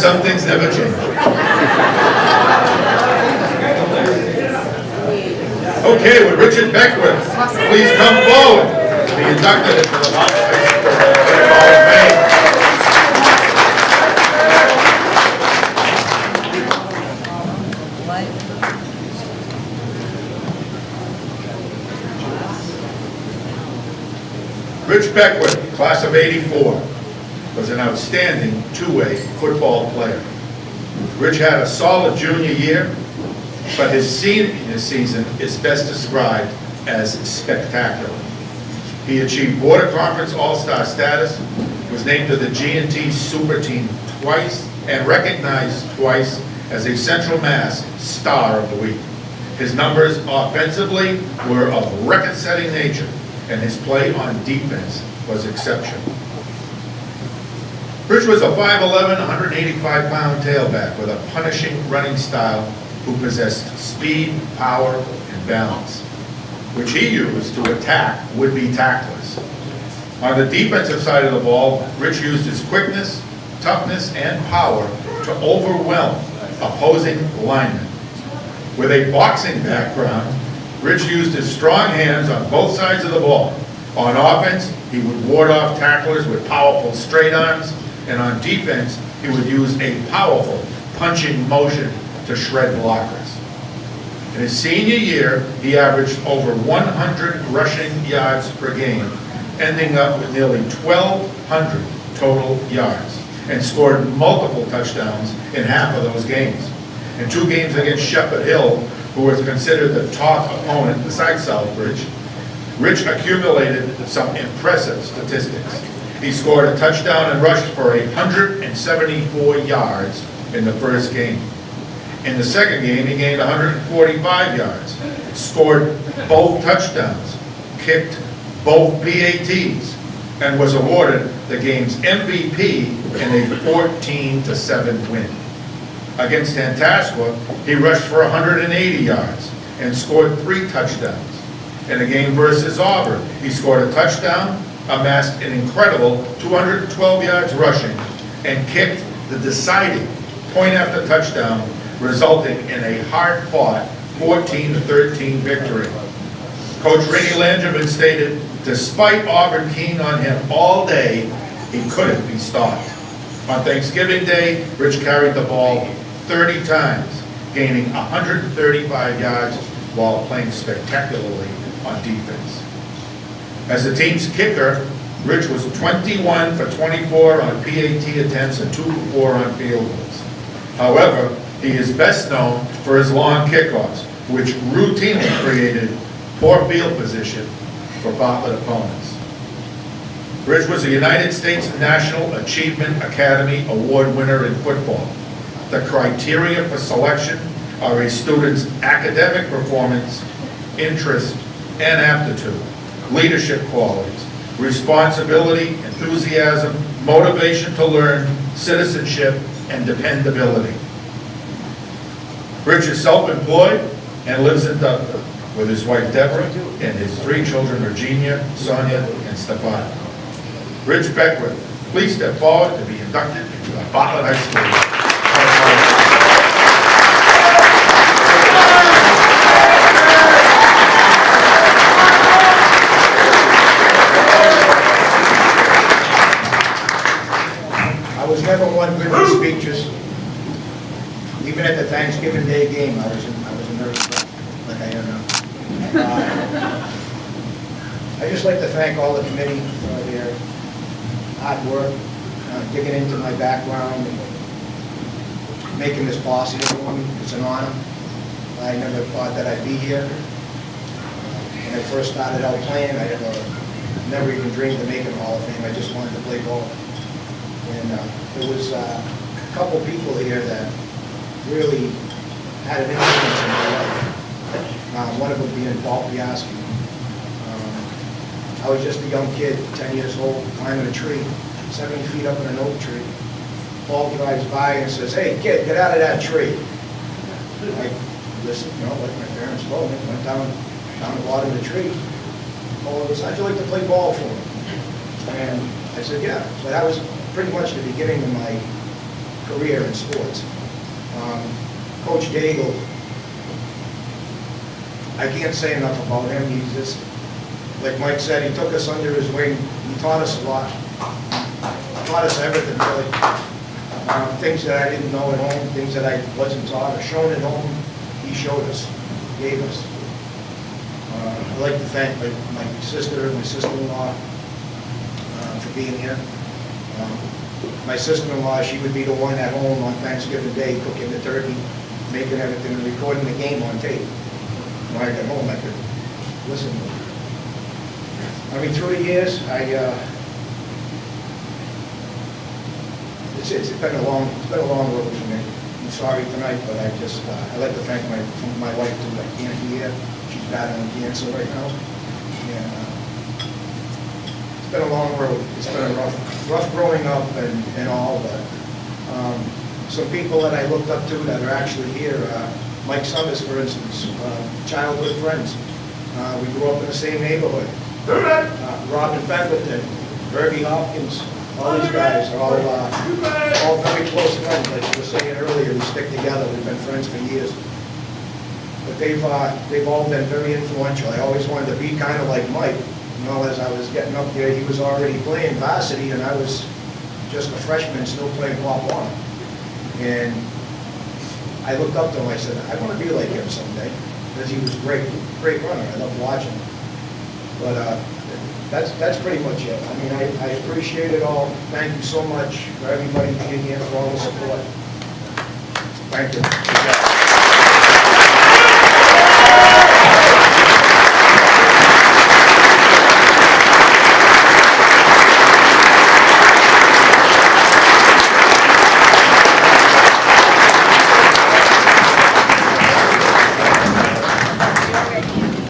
some things never change. Okay, with Richard Beckwith, please come forward to be inducted into the Hall of Fame. Rich Beckwith, class of '84, was an outstanding two-way football player. Rich had a solid junior year, but his senior season is best described as spectacular. He achieved Border Conference All-Star status, was named to the G&T Super Team twice, and recognized twice as a Central Mass Star of the Week. His numbers offensively were of record-setting nature, and his play on defense was exceptional. Rich was a 5'11", 185-pound tailback with a punishing running style who possessed speed, power, and balance, which he used to attack would-be tacklers. On the defensive side of the ball, Rich used his quickness, toughness, and power to overwhelm opposing linemen. With a boxing background, Rich used his strong hands on both sides of the ball. On offense, he would ward off tacklers with powerful straight arms, and on defense, he would use a powerful punching motion to shred blockers. In his senior year, he averaged over 100 rushing yards per game, ending up with nearly 1,200 total yards, and scored multiple touchdowns in half of those games. In 2 games against Shepherd Hill, who was considered the top opponent besides Southbridge, Rich accumulated some impressive statistics. He scored a touchdown and rushed for 174 yards in the first game. In the second game, he gained 145 yards, scored both touchdowns, kicked both PATs, and was awarded the game's MVP in a 14-7 win. Against Tantascwa, he rushed for 180 yards and scored 3 touchdowns. In a game versus Auburn, he scored a touchdown, amassed an incredible 212 yards rushing, and kicked the deciding point-after touchdown, resulting in a hard-fought 14-13 victory. Coach Rennie Langevin stated, despite Auburn keying on him all day, he couldn't be stopped. On Thanksgiving Day, Rich carried the ball 30 times, gaining 135 yards while playing spectacularly on defense. As the team's kicker, Rich was 21 for 24 on PAT attempts and 2 for 4 on field goals. However, he is best known for his long kickoffs, which routinely created poor field position for Bartlett opponents. Rich was a United States National Achievement Academy Award winner in football. The criteria for selection are a student's academic performance, interest, and aptitude, leadership qualities, responsibility, enthusiasm, motivation to learn, citizenship, and dependability. Rich is self-employed and lives in Dudley with his wife Deborah and his 3 children, Virginia, Sonia, and Stefan. Rich Beckwith, please step forward to be inducted into the Bartlett High School. I was never one good for speeches. Even at the Thanksgiving Day game, I was a nervous wreck, like I am now. I just like to thank all the committee for their hard work, digging into my background, and making this possible for me. It's an honor. I never thought that I'd be here. When I first started out playing, I never even dreamed of making Hall of Fame. I just wanted to play ball. And there was a couple people here that really had an influence in my life. One of them being Paul Piasky. I was just a young kid, 10 years old, climbing a tree, 70 feet up in an oak tree. Paul drives by and says, "Hey kid, get out of that tree." I listened, like my parents told me, went down the bottom of the tree. Paul goes, "How'd you like to play ball for me?" And I said, "Yeah." So that was pretty much the beginning of my career in sports. Coach Daigle, I can't say enough about him. He's just, like Mike said, he took us under his wing. He taught us a lot. Taught us everything, really. Things that I didn't know at home, things that I wasn't taught or shown at home, he showed us, gave us. I'd like to thank my sister and my sister-in-law for being here. My sister-in-law, she would be the one at home on Thanksgiving Day cooking the turkey, making everything, and recording the game on tape. When I got home, I could listen to her. I mean, through the years, it's been a long road for me. I'm sorry tonight, but I'd like to thank my wife too. I can't be here. She's battling cancer right now. And it's been a long road. It's been a rough growing up and all, but some people that I looked up to that are actually here, Mike Summers, for instance, childhood friends. We grew up in the same neighborhood. Robin Beckwith and Herbie Hopkins, all these guys are all very close friends. Like you were saying earlier, we stick together. We've been friends for years. But they've all been very influential. I always wanted to be kind of like Mike. You know, as I was getting up there, he was already playing varsity, and I was just a freshman still playing pop on. And I looked up to him. I said, I want to be like him someday, because he was a great runner. I loved watching him. But that's pretty much it. I mean, I appreciate it all. Thank you so much for everybody being here, for all the support. Thank you.